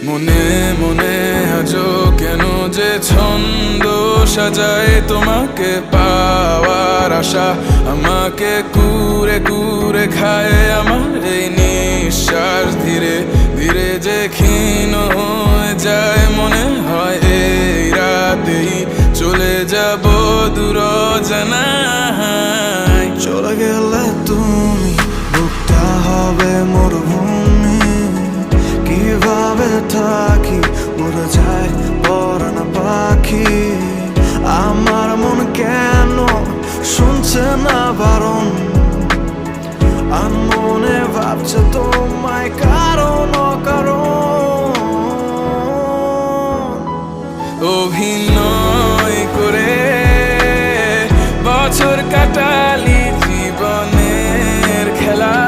মনে মনে আজও কেন যে ছন্দ সাজায় তোমাকে পাওয়ার আশা আমাকে কুরে কুরে খায় আমার এই নিঃশ্বাস ধীরে ধীরে যে ক্ষীণ হয়ে যায় মনে হয় এই রাতেই চলে যাব দূর জানায়। চলে গেলে তুমি বুকটা হবে মরুভূমি, কিভাবে থাকি উড়ে যায় পরাণ পাখি। আমার মন কেন শুনছে না বারণ, আর মনে ভাবছে তোমায় কারণ